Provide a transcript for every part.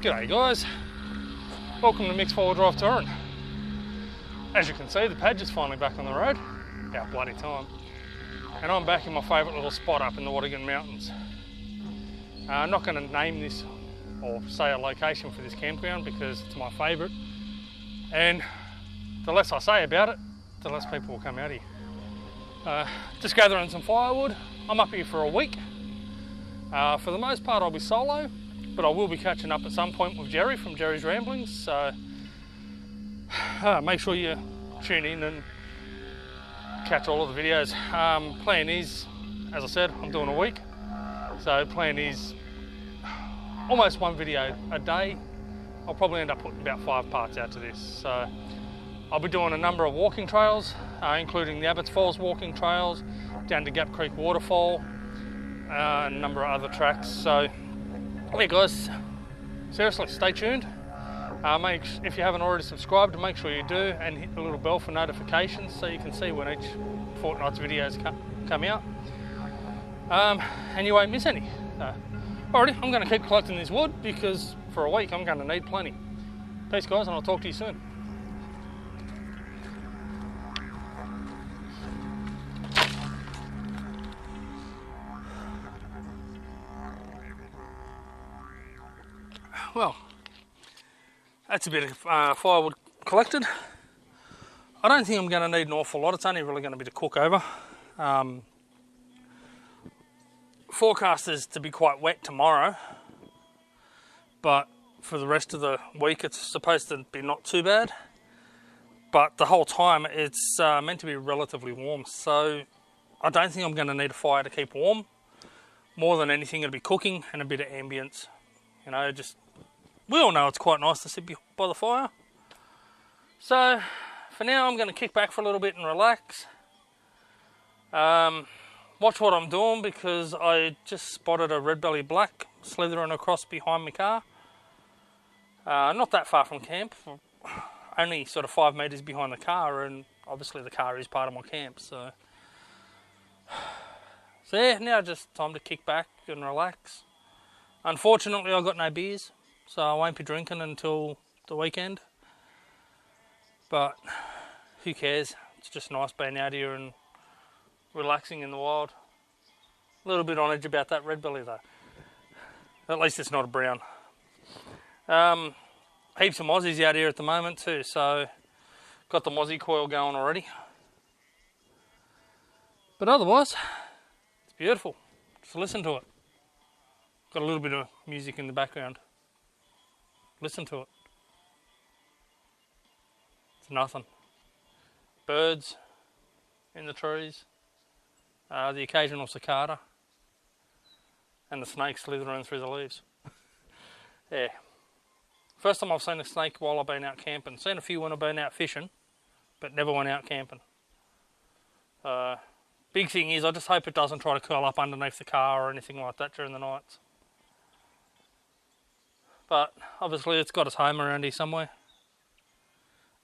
G'day guys, welcome to Mick's 4-wheel drive touring. As you can see, the Padge is finally back on the road, about bloody time, and I'm back in my favourite little spot up in the Watagan Mountains. I'm not going to name this or say a location for this campground because it's my favourite, and the less I say about it, the less people will come out here. Just gathering some firewood. I'm up here for a week. For the most part I'll be solo, but I will be catching up at some point with Jerry from Jerry's Ramblings, so make sure you tune in and catch all of the videos. Plan is, as I said, I'm doing a week, so plan is almost one video a day. I'll probably end up putting about 5 parts out to this. So I'll be doing a number of walking trails, including the Abbots Falls walking trails, down to Gap Creek Waterfall, a number of other tracks. So yeah guys, seriously, stay tuned. If you haven't already subscribed, make sure you do, and hit the little bell for notifications so you can see when each fortnight's videos come out, and you won't miss any. Alrighty, I'm going to keep collecting this wood because for a week I'm going to need plenty. Peace guys, and I'll talk to you soon. Well, that's a bit of firewood collected. I don't think I'm going to need an awful lot. It's only really going to be to cook over. Forecast is to be quite wet tomorrow, but for the rest of the week it's supposed to be not too bad. But the whole time it's meant to be relatively warm, so I don't think I'm going to need a fire to keep warm. More than anything, it'll be cooking and a bit of ambience. You know, just, we all know it's quite nice to sit by the fire. So for now I'm going to kick back for a little bit and relax. Watch what I'm doing because I just spotted a red-bellied black slithering across behind my car. Not that far from camp, only sort of 5 metres behind the car, and obviously the car is part of my camp. So yeah, now just time to kick back and relax. Unfortunately I've got no beers, so I won't be drinking until the weekend. But who cares? It's just nice being out here and relaxing in the wild. A little bit on edge about that red belly though. At least it's not a brown. Heaps of mozzies out here at the moment too, so got the mozzie coil going already. But otherwise, it's beautiful. Just listen to it. Got a little bit of music in the background. Listen to it. It's nothing. Birds in the trees. The occasional cicada. And the snake slithering through the leaves. Yeah. First time I've seen a snake while I've been out camping. Seen a few when I've been out fishing, but never went out camping. Big thing is, I just hope it doesn't try to curl up underneath the car or anything like that during the nights. But obviously it's got its home around here somewhere.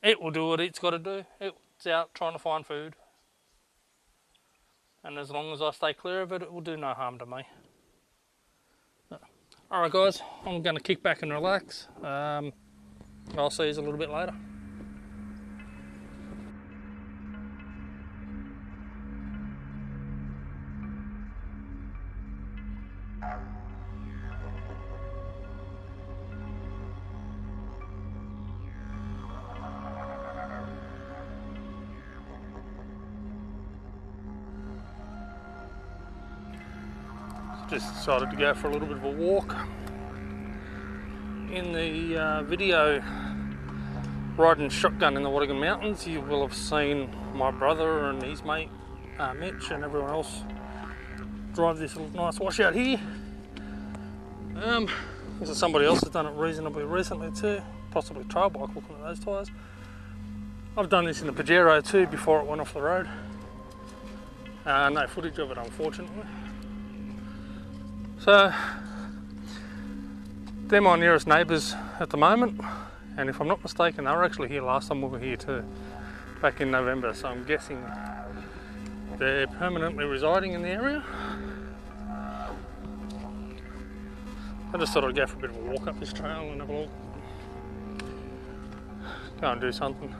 It will do what it's got to do. It's out trying to find food. And as long as I stay clear of it, it will do no harm to me. Alright guys, I'm going to kick back and relax. I'll see you a little bit later. Just decided to go for a little bit of a walk. In the video riding shotgun in the Watagan Mountains, you will have seen my brother and his mate Mitch and everyone else drive this little nice washout here. This is somebody else has done it reasonably recently too, possibly trail bike looking at those tyres. I've done this in the Pajero too before it went off the road. No footage of it unfortunately. So they're my nearest neighbours at the moment, and if I'm not mistaken, they were actually here last time we were here too, back in November, so I'm guessing they're permanently residing in the area. I just thought I'd go for a bit of a walk up this trail and have a look. Go and do something.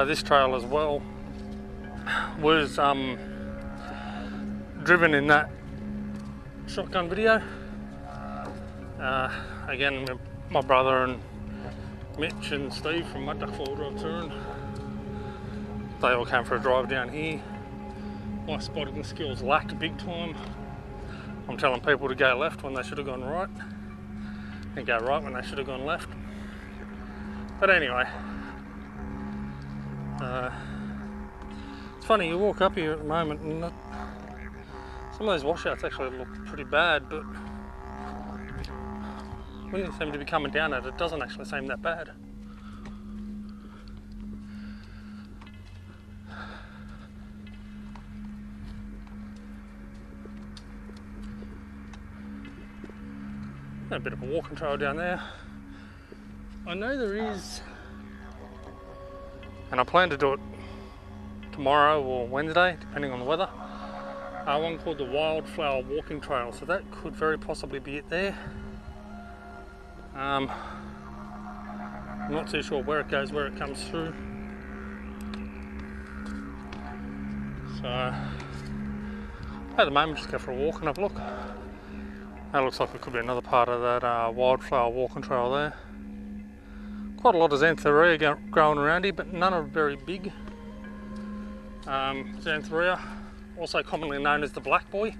This trail as well was driven in that shotgun video. Again, my brother and Mitch and Steve from Mud Duck Four Drive Touring, they all came for a drive down here. My spotting skills lack big time. I'm telling people to go left when they should have gone right, and go right when they should have gone left. But anyway, it's funny, you walk up here at the moment and some of those washouts actually look pretty bad, but when you seem to be coming down it doesn't actually seem that bad. A bit of a walking trail down there. I know there is, and I plan to do it tomorrow or Wednesday, depending on the weather, one called the Wildflower Walking Trail, so that could very possibly be it there. I'm not too sure where it goes, where it comes through. So at the moment, just go for a walk and have a look. That looks like it could be another part of that wildflower walking trail there. Quite a lot of xanthorrhea growing around here, but none are very big. Xanthorrhea, also commonly known as the black boy,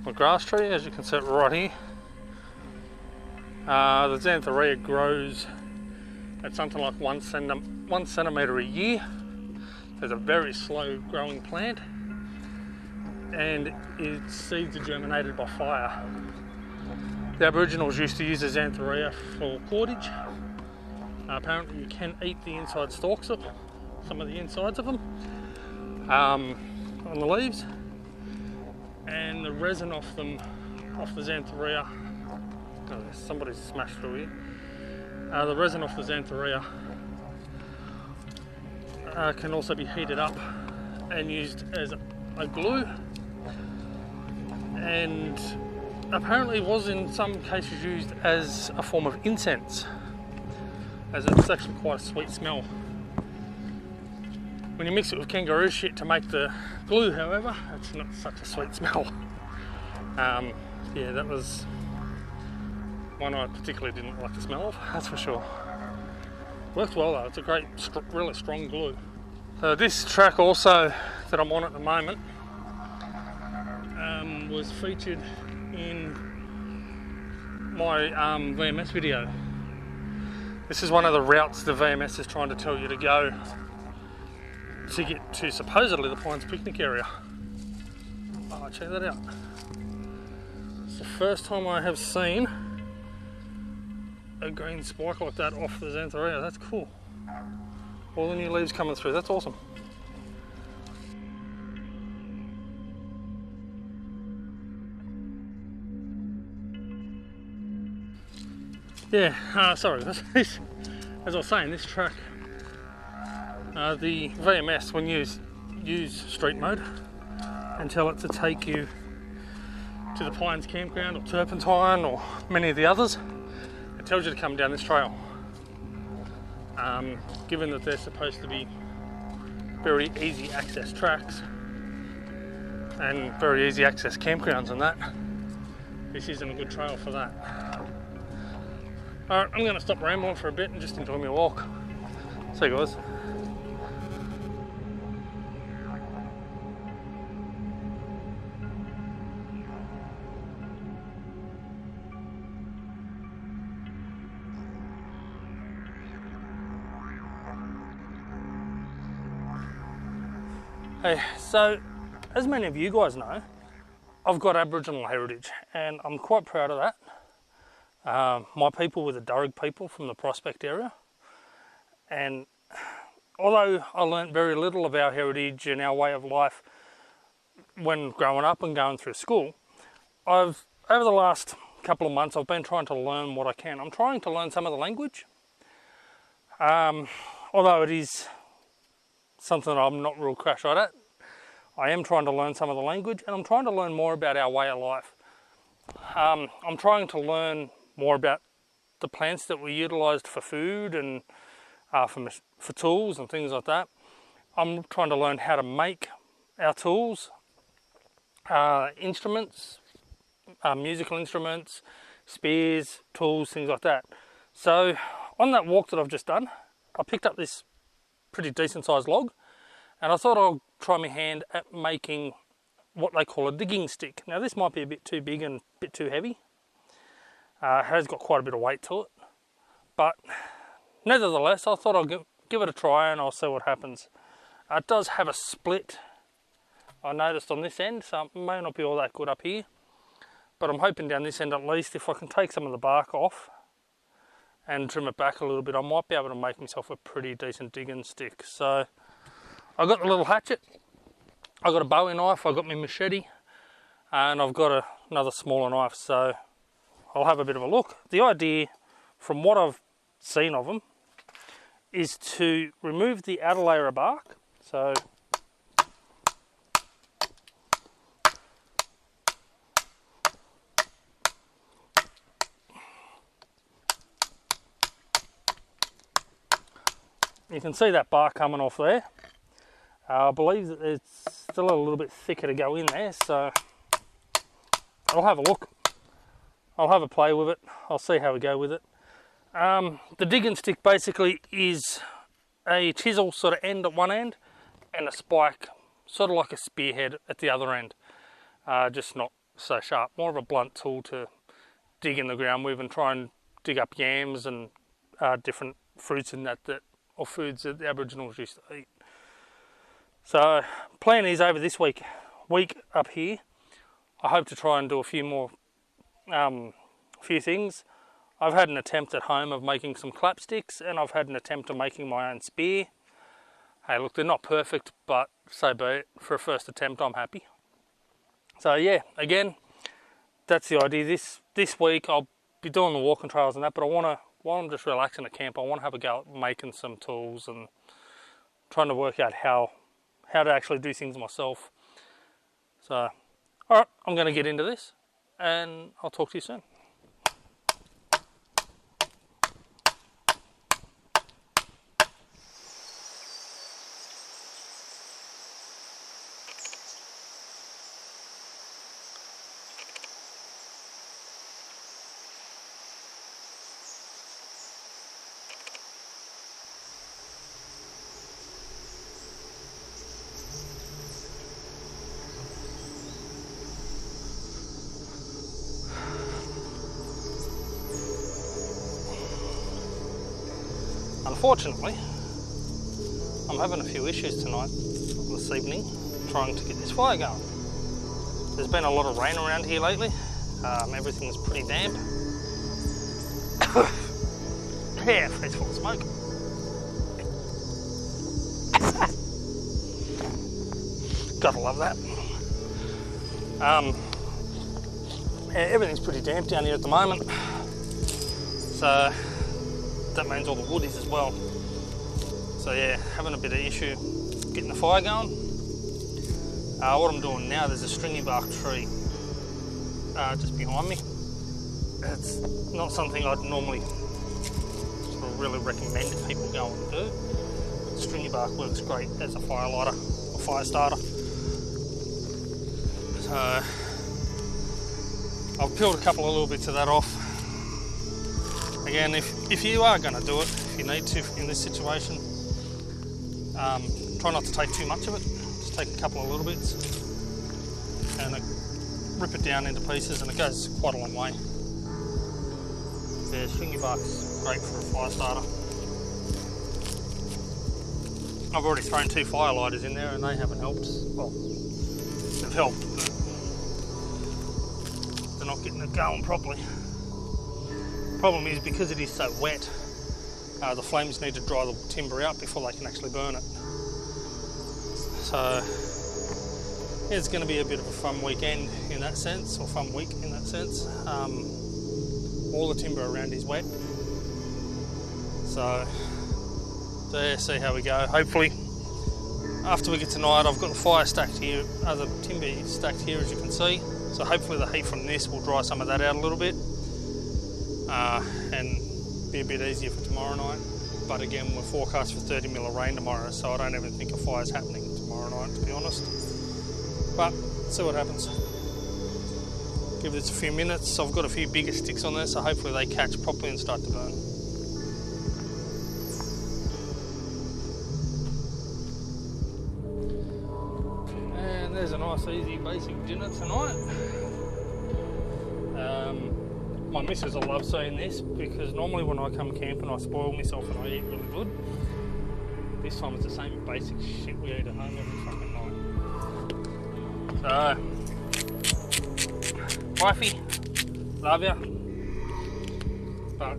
or grass tree, as you can see right here. The xanthorrhea grows at something like 1 centimetre a year. It's a very slow growing plant, and its seeds are germinated by fire. The Aboriginals used to use the xanthorrhea for cordage. Apparently you can eat the inside stalks of some of the insides of them, on the leaves, and the resin off the xanthorrhea, somebody's smashed through here, the resin off the xanthorrhea can also be heated up and used as a glue, and apparently was in some cases used as a form of incense, as it's actually quite a sweet smell. When you mix it with kangaroo shit to make the glue, however, it's not such a sweet smell. Yeah, that was one I particularly didn't like the smell of, that's for sure. Worked well though, it's a great, really strong glue. So this track also that I'm on at the moment was featured in my VMS video. This is one of the routes the VMS is trying to tell you to go to get to supposedly the Pines picnic area. Oh, check that out. It's the first time I have seen a green spike like that off the xanthorrhea. That's cool. All the new leaves coming through, that's awesome. Yeah, sorry, as I was saying, this track, the VMS, when you use street mode and tell it to take you to the Pines campground or Turpentine or many of the others, it tells you to come down this trail. Given that they're supposed to be very easy access tracks and very easy access campgrounds and that, this isn't a good trail for that. Alright, I'm going to stop rambling for a bit and just enjoy my walk. See you guys. Hey, so as many of you guys know, I've got Aboriginal heritage and I'm quite proud of that. My people were the Darug people from the Prospect area, and although I learnt very little of our heritage and our way of life when growing up and going through school, over the last couple of months, I've been trying to learn what I can. I'm trying to learn some of the language, although it is something that I'm not real crash right at. I am trying to learn some of the language, and I'm trying to learn more about our way of life. I'm trying to learn more about the plants that we utilised for food and for tools and things like that. I'm trying to learn how to make our tools, instruments, musical instruments, spears, tools, things like that. So on that walk that I've just done, I picked up this pretty decent sized log, and I thought I'll try my hand at making what they call a digging stick. Now this might be a bit too big and a bit too heavy. It has got quite a bit of weight to it, but nevertheless I thought I'll give it a try and I'll see what happens. It does have a split, I noticed, on this end, so it may not be all that good up here, but I'm hoping down this end at least, if I can take some of the bark off and trim it back a little bit, I might be able to make myself a pretty decent digging stick. So I got the little hatchet, I got a bowie knife, I got my machete, and I've got another smaller knife, so I'll have a bit of a look. The idea, from what I've seen of them, is to remove the outer layer of bark. So you can see that bark coming off there. I believe that it's still a little bit thicker to go in there, so I'll have a look. I'll have a play with it. I'll see how we go with it. The digging stick basically is a chisel sort of end at one end and a spike, sort of like a spearhead at the other end. Just not so sharp. More of a blunt tool to dig in the ground with and try and dig up yams and different fruits and that or foods that the Aboriginals used to eat. So plan is over this week up here, I hope to try and do a few things. I've had an attempt at home of making some clapsticks, and I've had an attempt of making my own spear. Hey, look, they're not perfect, but so be it. For a first attempt, I'm happy. So yeah, again, that's the idea. This week I'll be doing the walking trails and that, but while I'm just relaxing at camp, I want to have a go at making some tools and trying to work out how to actually do things myself. So, alright, I'm going to get into this, and I'll talk to you soon. Unfortunately, I'm having a few issues this evening, trying to get this fire going. There's been a lot of rain around here lately. Everything's pretty damp. Yeah, face full of smoke. Gotta love that. Yeah, everything's pretty damp down here at the moment. So that means all the wood is as well. So yeah, having a bit of issue getting the fire going. What I'm doing now, there's a stringy bark tree just behind me. It's not something I'd normally sort of really recommend if people go and do. But stringy bark works great as a fire lighter or fire starter. So I've peeled a couple of little bits of that off. Again, if you are going to do it, if you need to in this situation, try not to take too much of it. Just take a couple of little bits and rip it down into pieces, and it goes quite a long way. Yeah, stringy bark's great for a fire starter. I've already thrown 2 fire lighters in there and they haven't helped. Well, they've helped, but they're not getting it going properly. Problem is, because it is so wet, the flames need to dry the timber out before they can actually burn it. So it's going to be a bit of a fun weekend in that sense, or fun week in that sense. All the timber around is wet, so there, see how we go. Hopefully after we get tonight, I've got the fire stacked here, other timber stacked here as you can see, so hopefully the heat from this will dry some of that out a little bit, and be a bit easier for tomorrow night. But again, we're forecast for 30 mil of rain tomorrow, so I don't even think a fire's happening tomorrow night, to be honest. But see what happens. Give this a few minutes. I've got a few bigger sticks on there, so hopefully they catch properly and start to burn. And there's a nice easy basic dinner tonight. My missus will love seeing this, because normally when I come camping I spoil myself and I eat really good. This time it's the same basic shit we eat at home every fucking night. So, wifey, love ya. But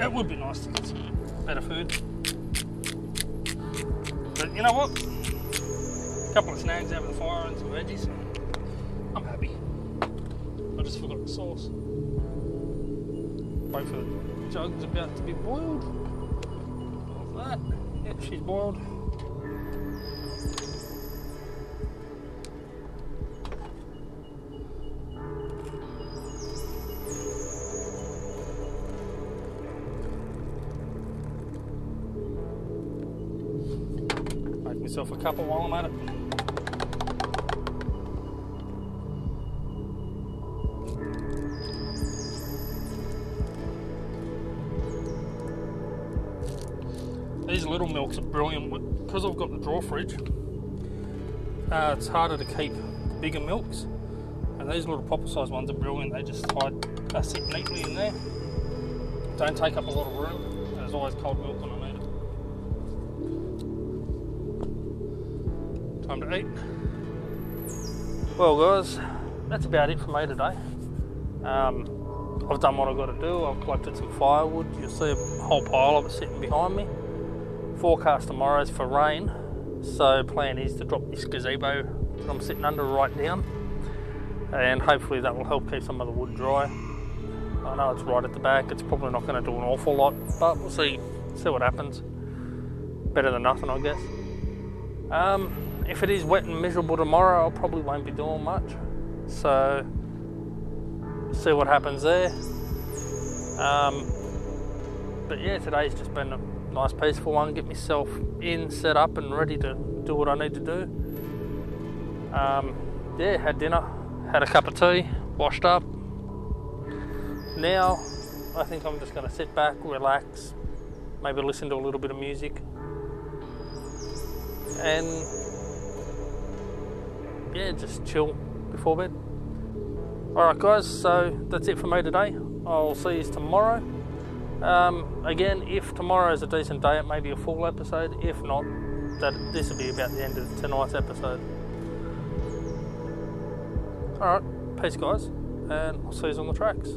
it would be nice to get some better food. But you know what? A couple of snags over the fire and some veggies. I'm happy. I just forgot the sauce. Wait for the jug's about to be boiled. Like that. Yep, she's boiled. Make myself a couple while I'm at it. These little milks are brilliant because I've got the drawer fridge. It's harder to keep the bigger milks, and these little popper size ones are brilliant. They just sit neatly in there. Don't take up a lot of room. There's always cold milk when I need it. Time to eat. Well guys, that's about it for me today. I've done what I've got to do. I've collected some firewood. You'll see a whole pile of it sitting behind me. Forecast tomorrow is for rain, so plan is to drop this gazebo that I'm sitting under right down, and hopefully that will help keep some of the wood dry. I know it's right at the back, it's probably not going to do an awful lot, but we'll see what happens. Better than nothing, I guess. If it is wet and miserable tomorrow, I probably won't be doing much, so see what happens there. But yeah, today's just been a nice peaceful one. Get myself set up and ready to do what I need to do. Yeah, had dinner, had a cup of tea, washed up. Now I think I'm just going to sit back, relax, maybe listen to a little bit of music, and yeah, just chill before bed. Alright guys, so that's it for me today. I'll see you tomorrow. Again, if tomorrow is a decent day, it may be a full episode. If not, this will be about the end of tonight's episode. Alright, peace guys, and I'll see you on the tracks.